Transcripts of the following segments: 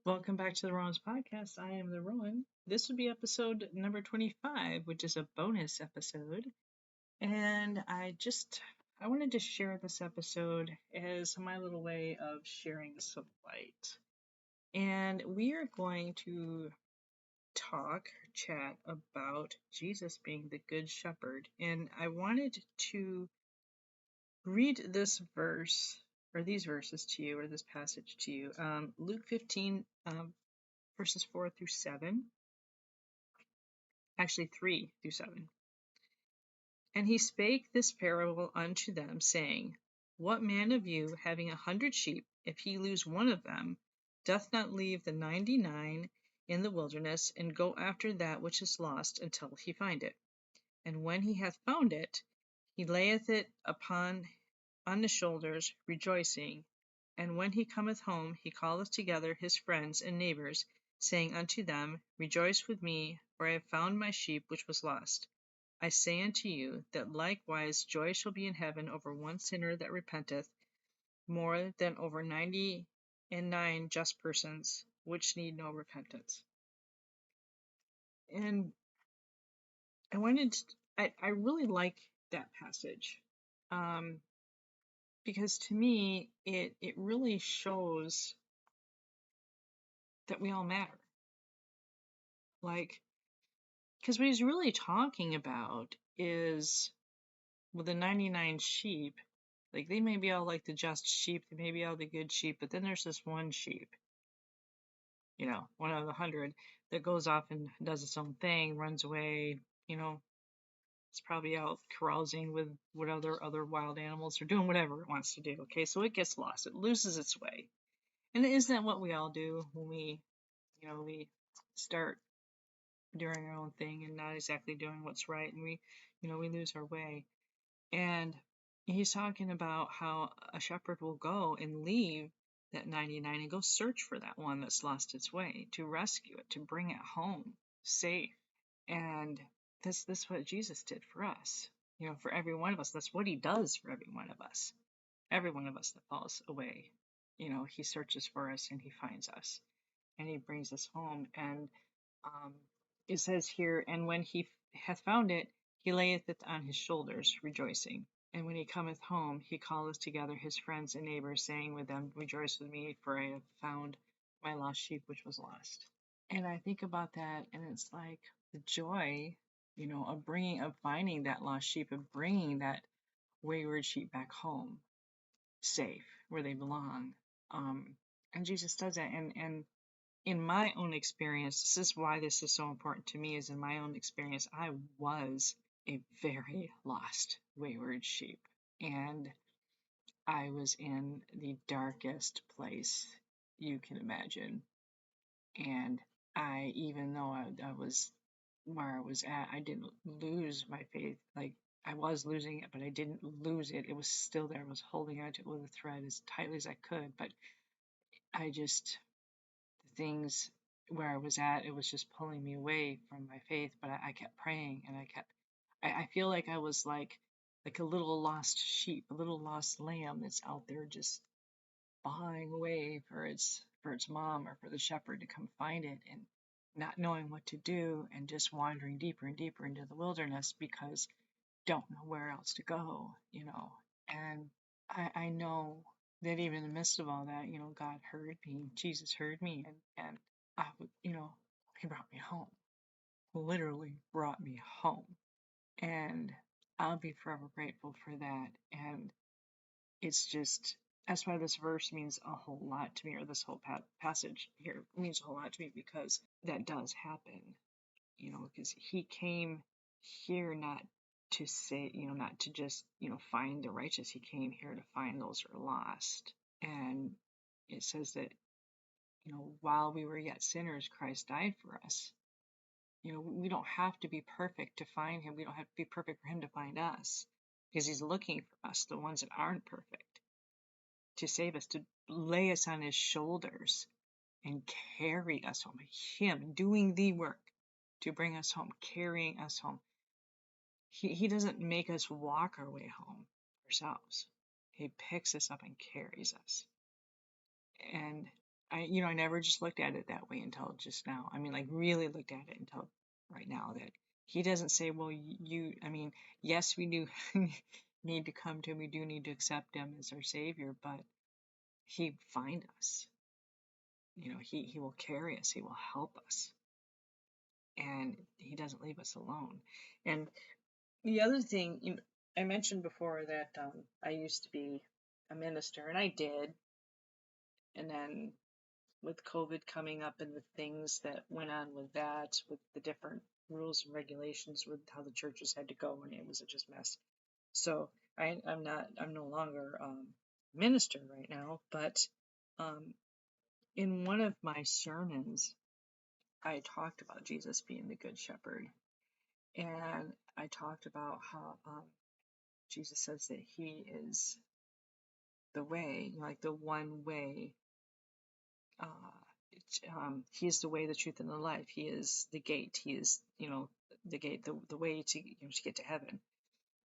Welcome back to the Rowan's podcast. I am the Rowan. This would be episode number 25, which is a bonus episode. And I wanted to share this episode as my little way of sharing some light. And we are going to chat about Jesus being the Good Shepherd. And I wanted to read this verse or these verses to you, or this passage to you. Luke 15, verses 4 through 7. Actually, 3 through 7. And he spake this parable unto them, saying, What man of you, having 100 sheep, if he lose one of them, doth not leave the 99 in the wilderness, and go after that which is lost until he find it? And when he hath found it, he layeth it on the shoulders, rejoicing. And when he cometh home, he calleth together his friends and neighbors, saying unto them, Rejoice with me, for I have found my sheep which was lost. I say unto you, that likewise joy shall be in heaven over one sinner that repenteth, more than over 99 just persons, which need no repentance. And I really like that passage, because to me, it really shows that we all matter. Because what he's really talking about is, with the 99 sheep, they may be all like the just sheep, they may be all the good sheep, but then there's this one sheep, one out of the 100, that goes off and does its own thing, runs away, it's probably out carousing with what other wild animals, or doing whatever it wants to do. Okay, so it gets lost, it loses its way. And isn't that what we all do when we start doing our own thing and not exactly doing what's right, and we lose our way? And he's talking about how a shepherd will go and leave that 99 and go search for that one that's lost its way, to rescue it, to bring it home safe. And this is what Jesus did for us, for every one of us. That's what he does for every one of us. Every one of us that falls away, he searches for us and he finds us and he brings us home. And it says here, and when he hath found it, he layeth it on his shoulders, rejoicing. And when he cometh home, he calleth together his friends and neighbors, saying with them, Rejoice with me, for I have found my lost sheep which was lost. And I think about that, and it's like the joy, of finding that lost sheep, of bringing that wayward sheep back home, safe, where they belong. And Jesus does that. And in my own experience, this is why this is so important to me, is in my own experience, I was a very lost, wayward sheep. And I was in the darkest place you can imagine. And even though I was where I was at, I didn't lose my faith. I was losing it, but I didn't lose it. It was still there. I was holding onto it with a thread as tightly as I could. But the things where I was at, it was just pulling me away from my faith. But I kept praying, and I feel like I was like a little lost sheep, a little lost lamb that's out there just bawling away for its mom, or for the shepherd to come find it, and not knowing what to do, and just wandering deeper and deeper into the wilderness because don't know where else to go. And I know that even in the midst of all that, God heard me, Jesus heard me, and I would, he brought me home, literally brought me home. And I'll be forever grateful for that. And that's why this verse means a whole lot to me, or this whole passage here means a whole lot to me, because that does happen, because he came here not to say, not to just, find the righteous. He came here to find those who are lost. And it says that, while we were yet sinners, Christ died for us. We don't have to be perfect to find him. We don't have to be perfect for him to find us, because he's looking for us, the ones that aren't perfect, to save us, to lay us on his shoulders and carry us home. Him doing the work to bring us home, carrying us home. He doesn't make us walk our way home ourselves. He picks us up and carries us. And I never just looked at it that way until just now. I mean, like really looked at it until right now that he doesn't say, well, I mean, yes, we do need to come to him. We do need to accept him as our savior, but he find us. He will carry us. He will help us, and he doesn't leave us alone. And the other thing, I mentioned before that I used to be a minister, and I did. And then with COVID coming up and the things that went on with that, with the different rules and regulations with how the churches had to go, and it was just mess. So I'm no longer minister right now, but um, in one of my sermons, I talked about Jesus being the good shepherd, and I talked about how Jesus says that he is the way, like the one way. He is the way, the truth, and the life. He is the gate. He is, the gate, the way to get to heaven,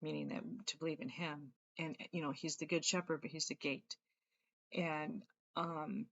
meaning that to believe in him. And, he's the good shepherd, but he's the gate and, and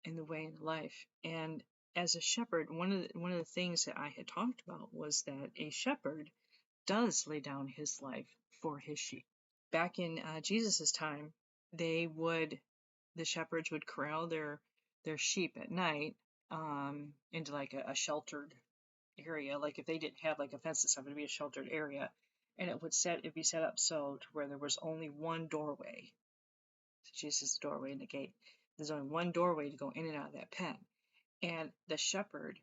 the way and the life. And as a shepherd, one of the things that I had talked about was that a shepherd does lay down his life for his sheep. Back in Jesus's time, the shepherds would corral their sheep at night into like a sheltered area. Like if they didn't have like a fence and stuff, it'd be a sheltered area, and it'd be set up so to where there was only one doorway. So Jesus' doorway and the gate. There's only one doorway to go in and out of that pen, and the shepherd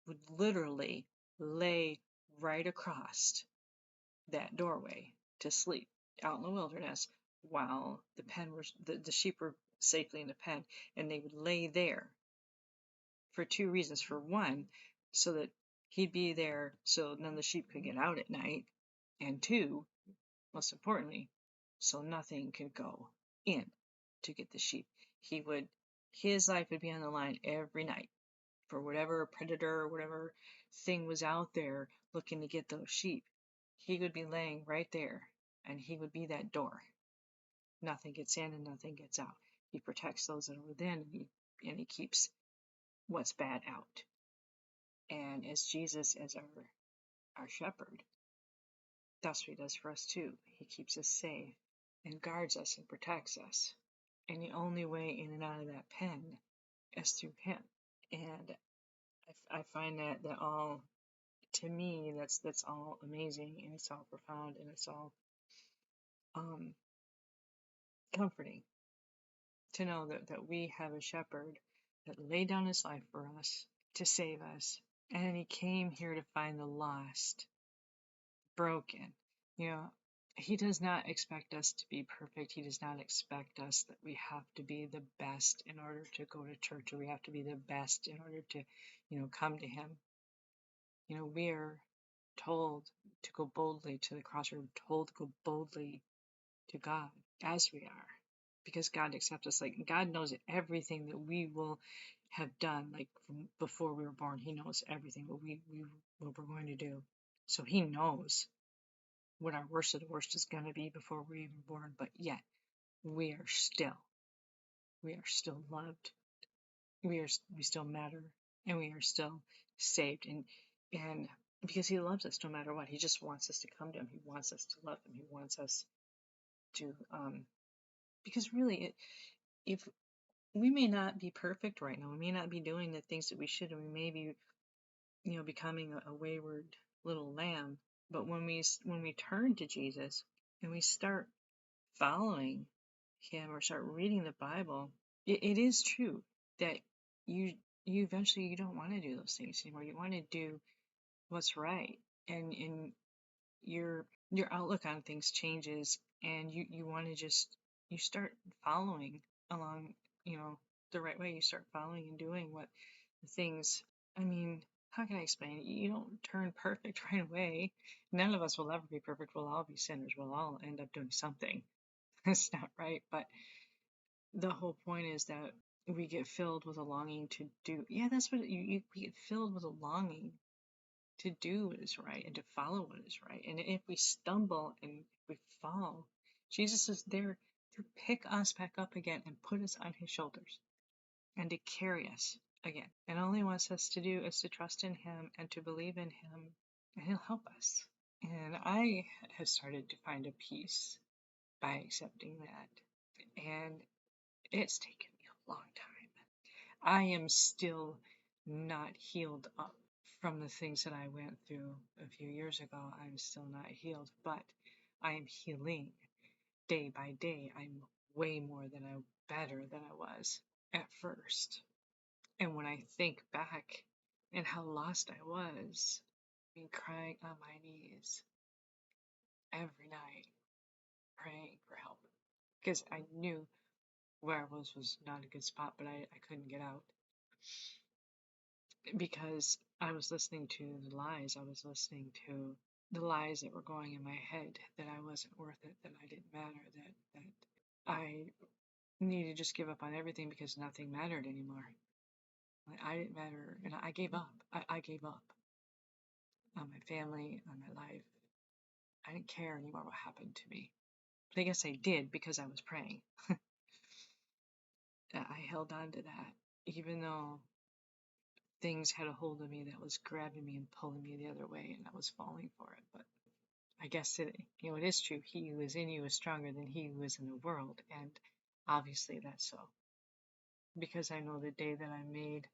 would literally lay right across that doorway to sleep out in the wilderness while the sheep were safely in the pen, and they would lay there for two reasons. For one, so that he'd be there so none of the sheep could get out at night, and two, most importantly, so nothing could go in to get the sheep. His life would be on the line every night for whatever predator or whatever thing was out there looking to get those sheep. He would be laying right there, and he would be that door. Nothing gets in and nothing gets out. He protects those that are within, and he keeps what's bad out. And as Jesus, as our shepherd, that's what he does for us too. He keeps us safe and guards us and protects us. And the only way in and out of that pen is through him. And I find that all, to me, that's all amazing, and it's all profound, and it's all comforting to know that we have a shepherd that laid down his life for us to save us. And he came here to find the lost, broken. He does not expect us to be perfect. He does not expect us that we have to be the best in order to go to church, or we have to be the best in order to, come to him. We are told to go boldly to the cross. We're told to go boldly to God as we are, because God accepts us. Like, God knows everything that we will have done, like from before we were born. He knows everything what we're going to do. So he knows what our worst of the worst is going to be before we're even born. But yet we are still loved. We still matter, and we are still saved. And because he loves us no matter what, he just wants us to come to him. He wants us to love him. He wants us to because really, if we may not be perfect right now, we may not be doing the things that we should, and we may be, becoming a wayward little lamb. But when we turn to Jesus and we start following him or start reading the Bible, it is true that you eventually you don't want to do those things anymore. You want to do what's right, and your outlook on things changes, and you want to you start following along, the right way. You start following and doing what the things. I mean, how can I explain it? You don't turn perfect right away. None of us will ever be perfect. We'll all be sinners. We'll all end up doing something that's not right. But the whole point is that we get filled with a longing to do. Yeah, that's what we get filled with a longing to do what is right and to follow what is right. And if we stumble and if we fall, Jesus is there to pick us back up again and put us on his shoulders and to carry us again. And all he wants us to do is to trust in him and to believe in him, and he'll help us. And I have started to find a peace by accepting that. And it's taken me a long time. I am still not healed up from the things that I went through a few years ago. I'm still not healed, but I am healing day by day. I'm way more better than I was at first. And when I think back and how lost I was, crying on my knees every night, praying for help, because I knew where I was not a good spot, but I couldn't get out because I was listening to the lies. I was listening to the lies that were going in my head, that I wasn't worth it, that I didn't matter, that I needed to just give up on everything because nothing mattered anymore. I didn't matter, and I gave up. I gave up on my family, on my life. I didn't care anymore what happened to me. But I guess I did because I was praying. I held on to that, even though things had a hold of me that was grabbing me and pulling me the other way, and I was falling for it. But I guess it is true. He who is in you is stronger than he who is in the world, and obviously that's so. Because I know the day that I made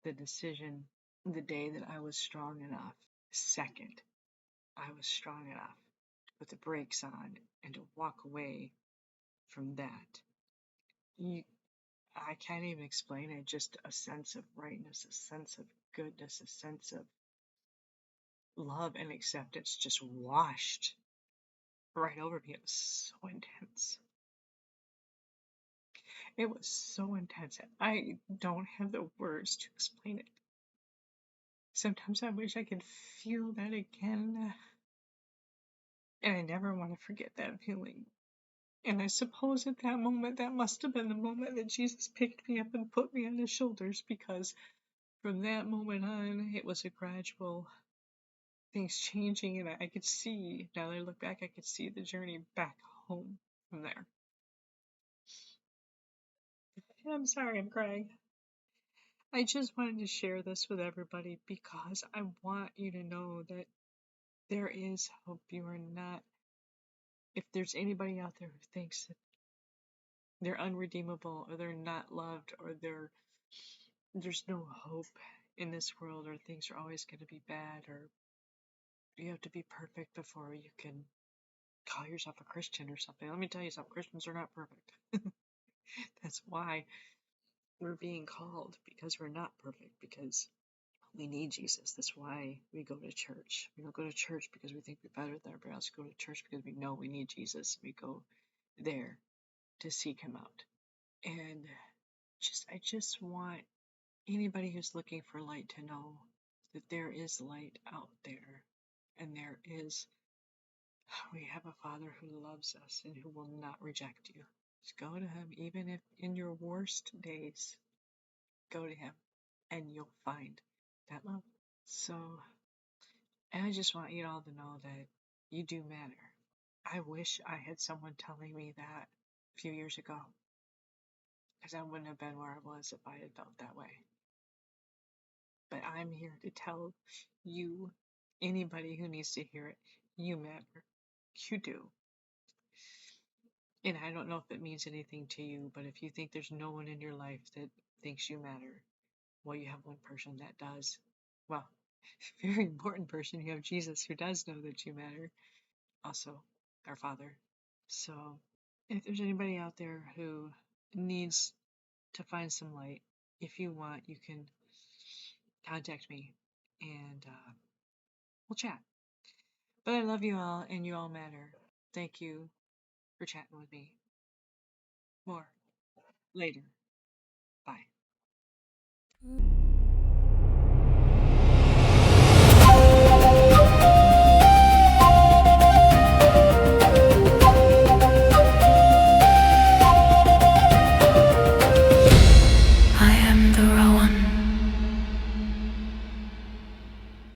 the decision, the day that I was strong enough, second, I was strong enough to put the brakes on and to walk away from that. I can't even explain it, just a sense of rightness, a sense of goodness, a sense of love and acceptance just washed right over me. It was so intense. It was so intense. I don't have the words to explain it. Sometimes I wish I could feel that again. And I never want to forget that feeling. And I suppose at that moment, that must have been the moment that Jesus picked me up and put me on his shoulders, because from that moment on, it was a gradual things changing, and I could see, now that I look back, I could see the journey back home from there. I'm sorry, I'm crying. I just wanted to share this with everybody because I want you to know that there is hope. You are not, if there's anybody out there who thinks that they're unredeemable or they're not loved or there's no hope in this world, or things are always going to be bad, or you have to be perfect before you can call yourself a Christian or something. Let me tell you something, Christians are not perfect. That's why we're being called, because we're not perfect, because we need Jesus. That's why we go to church. We don't go to church because we think we're better than everybody else. We go to church because we know we need Jesus. We go there to seek him out. And I just want anybody who's looking for light to know that there is light out there, and we have a Father who loves us and who will not reject you. Just go to him, even if in your worst days, go to him and you'll find that love. So, and I just want you all to know that you do matter. I wish I had someone telling me that a few years ago, because I wouldn't have been where I was if I had felt that way. But I'm here to tell you, anybody who needs to hear it, you matter. You do. And I don't know if it means anything to you, but if you think there's no one in your life that thinks you matter, well, you have one person that does. Well, very important person. You have Jesus, who does know that you matter. Also, our Father. So, if there's anybody out there who needs to find some light, if you want, you can contact me and we'll chat. But I love you all, and you all matter. Thank you for chatting with me. More later. Bye. I am the